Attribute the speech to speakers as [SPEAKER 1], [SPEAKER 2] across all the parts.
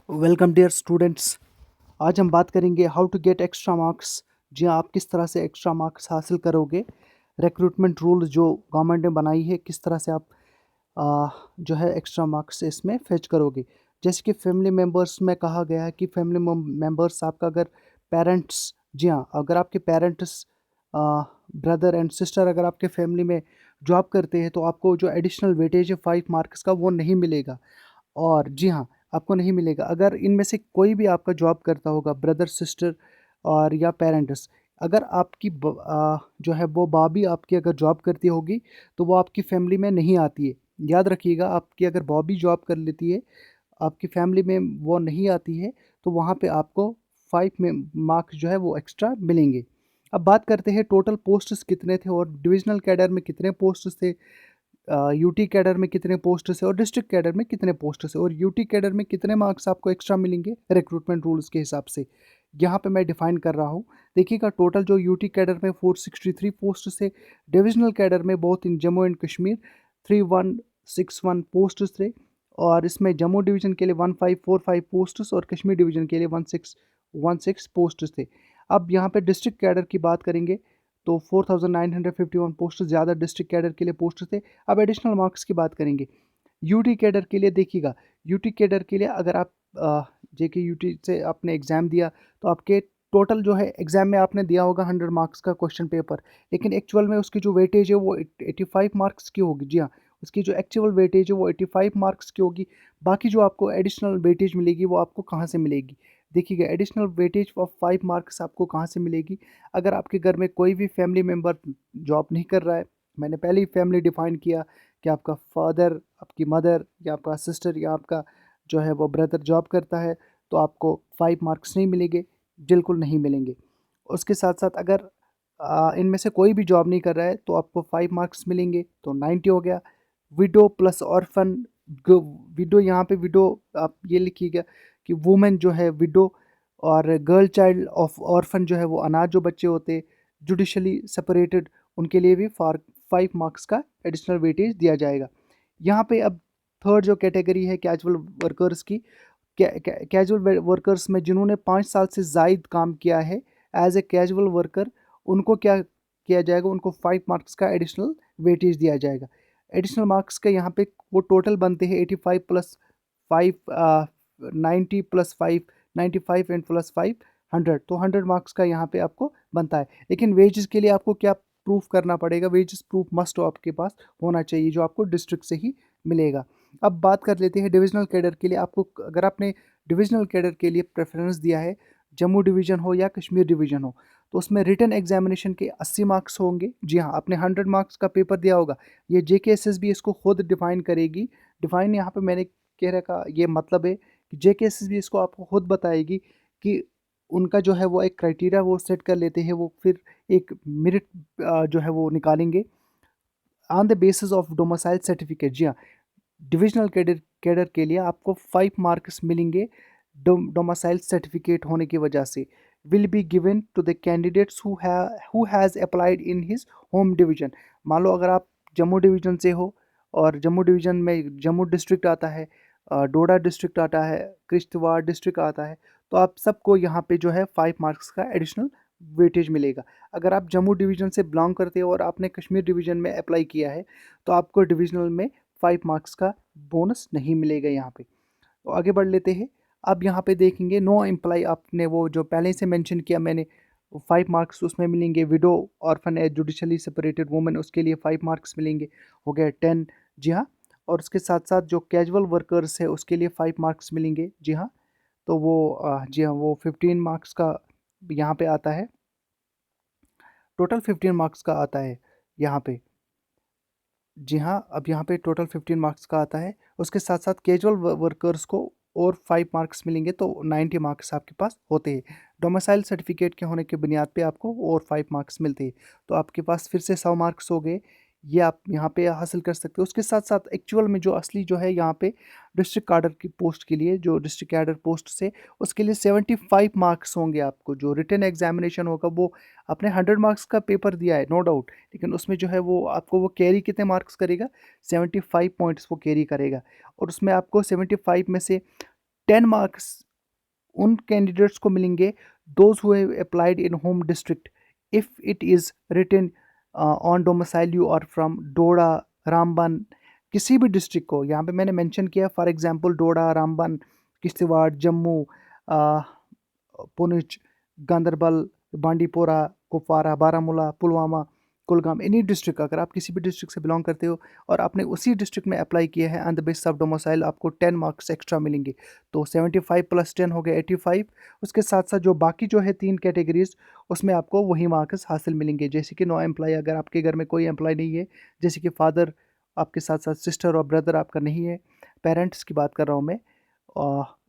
[SPEAKER 1] Welcome dear students. आज हम बात करेंगे how to get extra marks. जी हाँ, आप किस तरह से एक्स्ट्रा मार्क्स हासिल करोगे। रिक्रूटमेंट रूल जो गवर्नमेंट ने बनाई है, किस तरह से आप जो है एक्स्ट्रा मार्क्स इसमें फेच करोगे। जैसे कि फैमिली मेम्बर्स में कहा गया है कि फैमिली मेम्बर्स आपका अगर पेरेंट्स, जी हाँ, अगर आपके पेरेंट्स ब्रदर एंड सिस्टर अगर आपके फैमिली में जॉब करते हैं तो आपको जो एडिशनल वेटेज है 5 मार्क्स का वो नहीं मिलेगा। और जी हाँ, आपको नहीं मिलेगा। अगर इनमें से कोई भी आपका जॉब करता होगा, ब्रदर सिस्टर और या पेरेंट्स, अगर आपकी जो है वो बॉबी आपकी अगर जॉब करती होगी तो वो आपकी फैमिली में नहीं आती है। याद रखिएगा, आपकी अगर बॉबी जॉब कर लेती है, आपकी फैमिली में वो नहीं आती है, तो वहाँ पे आपको 5 में मार्क्स जो है वो एक्स्ट्रा मिलेंगे। अब बात करते हैं टोटल पोस्ट्स कितने थे और डिविजनल कैडर में कितने पोस्ट्स थे, यूटी कैडर में कितने पोस्ट से और डिस्ट्रिक्ट कैडर में कितने पोस्ट से और यूटी कैडर में कितने मार्क्स आपको एक्स्ट्रा मिलेंगे रिक्रूटमेंट रूल्स के हिसाब से। यहाँ पे मैं डिफाइन कर रहा हूँ। देखिएगा, टोटल जो यूटी कैडर में 463 पोस्ट से, डिविजनल कैडर में both in Jammu and Kashmir 3161 post थे, और इसमें जम्मू डिवीजन के लिए 1545 पोस्ट्स और कश्मीर डिवीजन के लिए 1616 पोस्ट्स थे। अब यहाँ पे डिस्ट्रिक्ट कैडर की बात करेंगे तो 4951 पोस्ट ज़्यादा डिस्ट्रिक्ट कैडर के लिए पोस्ट थे। अब एडिशनल मार्क्स की बात करेंगे यूटी कैडर के लिए। देखिएगा, यूटी कैडर के लिए अगर आप जेके यूटी से आपने एग्ज़ाम दिया तो आपके टोटल जो है एग्ज़ाम में आपने दिया होगा 100 मार्क्स का क्वेश्चन पेपर, लेकिन एक्चुअल में उसकी जो वेटेज है वो 85 मार्क्स की होगी। जी हाँ, उसकी जो एक्चुअल वेटेज है वो 85 मार्क्स की होगी। बाकी जो आपको एडिशनल वेटेज मिलेगी वो आपको कहाँ से मिलेगी। देखिएगा, एडिशनल वेटेज ऑफ 5 मार्क्स आपको कहाँ से मिलेगी। अगर आपके घर में कोई भी फैमिली मेम्बर जॉब नहीं कर रहा है, मैंने पहले ही फैमिली डिफाइन किया कि आपका फादर, आपकी मदर या आपका सिस्टर या आपका जो है वो ब्रदर जॉब करता है, तो आपको 5 मार्क्स नहीं मिलेंगे, बिल्कुल नहीं मिलेंगे। उसके साथ साथ अगर इनमें से कोई भी जॉब नहीं कर रहा है तो आपको 5 मार्क्स मिलेंगे, तो 90 हो गया। विडो प्लस ऑर्फन, विडो, यहाँ पे विडो आप ये लिखिएगा कि वुमेन जो है विडो, और गर्ल चाइल्ड ऑफ ऑर्फन जो है वो अनाथ जो बच्चे होते, जुडिशली सेपरेटेड, उनके लिए भी 5 मार्क्स का एडिशनल वेटेज दिया जाएगा। यहाँ पे अब थर्ड जो कैटेगरी है कैजुअल वर्कर्स की, कैजुअल वर्कर्स में जिन्होंने 5 साल से ज़ायद काम किया है एज ए कैजुअल वर्कर, उनको क्या किया जाएगा, उनको 5 मार्क्स का एडिशनल वेटेज दिया जाएगा। एडिशनल मार्क्स के यहाँ पे वो टोटल बनते हैं 85 प्लस 5, 90 प्लस 5, 95 एंड प्लस 5, 100, तो 100 मार्क्स का यहाँ पे आपको बनता है। लेकिन वेजेस के लिए आपको क्या प्रूफ करना पड़ेगा, वेजेस प्रूफ मस्ट आपके पास होना चाहिए, जो आपको डिस्ट्रिक्ट से ही मिलेगा। अब बात कर लेते हैं डिविजनल कैडर के लिए। आपको अगर आपने डिविजनल कैडर के लिए प्रेफरेंस दिया है, जम्मू डिवीज़न हो या कश्मीर डिवीज़न हो, तो उसमें रिटन एग्जामिनेशन के 80 मार्क्स होंगे। जी हाँ, आपने 100 मार्क्स का पेपर दिया होगा। ये JKSSB इसको खुद डिफाइन करेगी। डिफाइन यहाँ पे मैंने कह रखा, ये मतलब है कि JKSSB इसको आपको खुद बताएगी कि उनका जो है वो एक क्राइटेरिया वो सेट कर लेते हैं, वो फिर एक मेरिट जो है वो निकालेंगे on the basis of domicile certificate. जी हाँ, डिविजनल कैडर कैडर के लिए आपको 5 मार्क्स मिलेंगे डोमिसाइल सर्टिफिकेट होने की वजह से। Will be given to the candidates who has applied in his home division. मान लो अगर आप जम्मू डिवीजन से हो और जम्मू डिवीजन में जम्मू डिस्ट्रिक्ट आता है, डोडा डिस्ट्रिक्ट आता है, किश्तवाड़ डिस्ट्रिक्ट आता है, तो आप सबको यहाँ पे जो है 5 मार्क्स का एडिशनल वेटेज मिलेगा। अगर आप जम्मू डिवीजन से बिलोंग करते हो और आपने कश्मीर डिवीजन में अप्लाई किया है, तो आपको डिविजनल में 5 मार्क्स का बोनस नहीं मिलेगा यहाँ पे। तो आगे बढ़ लेते हैं। अब यहाँ पे देखेंगे नो एम्प्लॉय, आपने वो जो पहले से मेंशन किया मैंने, 5 मार्क्स उसमें मिलेंगे। Widow, orphan as judicially separated women, उसके लिए 5 मार्क्स मिलेंगे, हो गया 10। जी हाँ, और उसके साथ साथ जो कैजुअल वर्कर्स है उसके लिए 5 मार्क्स मिलेंगे। जी हाँ, तो वो जी हाँ, वो 15 मार्क्स का यहाँ पे आता है, टोटल 15 मार्क्स का आता है यहाँ पे। जी हाँ, अब यहाँ पे टोटल 15 मार्क्स का आता है। उसके साथ साथ कैजुअल वर्कर्स को और 5 मार्क्स मिलेंगे, तो 90 मार्क्स आपके पास होते हैं। डोमिसाइल सर्टिफिकेट के होने की बुनियाद पे आपको और 5 मार्क्स मिलते हैं, तो आपके पास फिर से 100 मार्क्स हो गए। ये आप यहाँ पे हासिल कर सकते हो। उसके साथ साथ एक्चुअल में जो असली जो है यहाँ पे डिस्ट्रिक्ट कैडर की पोस्ट के लिए, जो डिस्ट्रिक्ट कैडर पोस्ट से, उसके लिए 75 मार्क्स होंगे आपको। जो रिटन एग्जामिनेशन होगा वो, आपने 100 मार्क्स का पेपर दिया है नो डाउट, लेकिन उसमें जो है वो आपको वो कैरी कितने मार्क्स करेगा, 75 पॉइंट्स वो कैरी करेगा। और उसमें आपको 75 में से 10 मार्क्स उन कैंडिडेट्स को मिलेंगे those who have applied in home district if it is written on domicile you और फ्रॉम डोडा, रामबन, किसी भी डिस्ट्रिक्ट को यहाँ पे मैंने मेंशन किया, for example Doda, Ramban, Kishtwar, Jammu, Poonch, Ganderbal, Bandipora, Kupwara, Baramulla, Pulwama, Kulgam, any district, अगर आप किसी भी डिस्ट्रिक्ट से बिलोंग करते हो और आपने उसी डिस्ट्रिक्ट में अप्लाई किया है on the basis of domicile, आपको 10 मार्क्स एक्स्ट्रा मिलेंगे। तो 75 + 10 हो गया 85। उसके साथ साथ जो बाकी जो है 3 कैटेगरीज, उसमें आपको वही मार्क्स हासिल मिलेंगे। जैसे कि नो एम्प्लॉय, अगर आपके घर में कोई एम्प्लॉय नहीं है, जैसे कि फादर आपके साथ साथ सिस्टर और ब्रदर आपका नहीं है, पेरेंट्स की बात कर रहा हूँ मैं,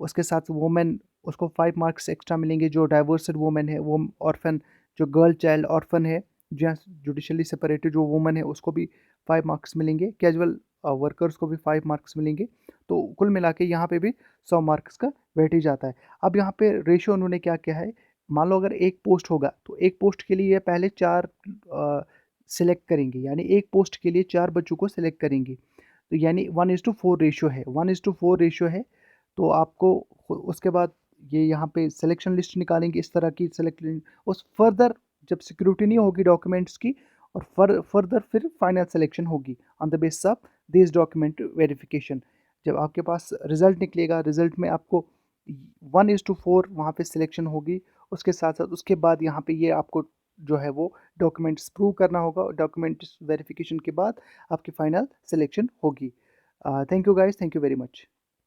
[SPEAKER 1] उसके साथ वोमेन, उसको 5 मार्क्स एक्स्ट्रा मिलेंगे। जो डाइवर्सड वोमेन है, वो ऑर्फन, जो गर्ल चाइल्ड ऑर्फन है, जहाँ जुडिशली सेपरेटेड जो वुमन है, उसको भी 5 मार्क्स मिलेंगे। कैजुअल वर्कर्स को भी 5 मार्क्स मिलेंगे। तो कुल मिला के यहाँ पे भी 100 मार्क्स का वेटेज आता है। अब यहाँ पे रेशियो उन्होंने क्या किया है, मान लो अगर एक पोस्ट होगा तो एक पोस्ट के लिए ये पहले 4 सिलेक्ट करेंगे, यानी एक पोस्ट के लिए 4 बच्चों को सिलेक्ट करेंगे। तो यानी 1:4 रेशियो है, 1:4 रेशियो है। तो आपको उसके बाद ये यहाँ पे सिलेक्शन लिस्ट निकालेंगे, इस तरह की सिलेक्शन, उस फर्दर जब सिक्योरिटी होगी डॉक्यूमेंट्स की, और फर्दर फिर फाइनल सिलेक्शन होगी on the basis of this document verification. जब आपके पास रिजल्ट निकलेगा, रिजल्ट में आपको 1:4 वहाँ पे सिलेक्शन होगी। उसके साथ साथ उसके बाद यहाँ पे ये आपको जो है वो डॉक्यूमेंट्स प्रूव करना होगा, डॉक्यूमेंट्स वेरिफिकेशन के बाद आपकी फाइनल सिलेक्शन होगी। Thank you guys, thank you very much.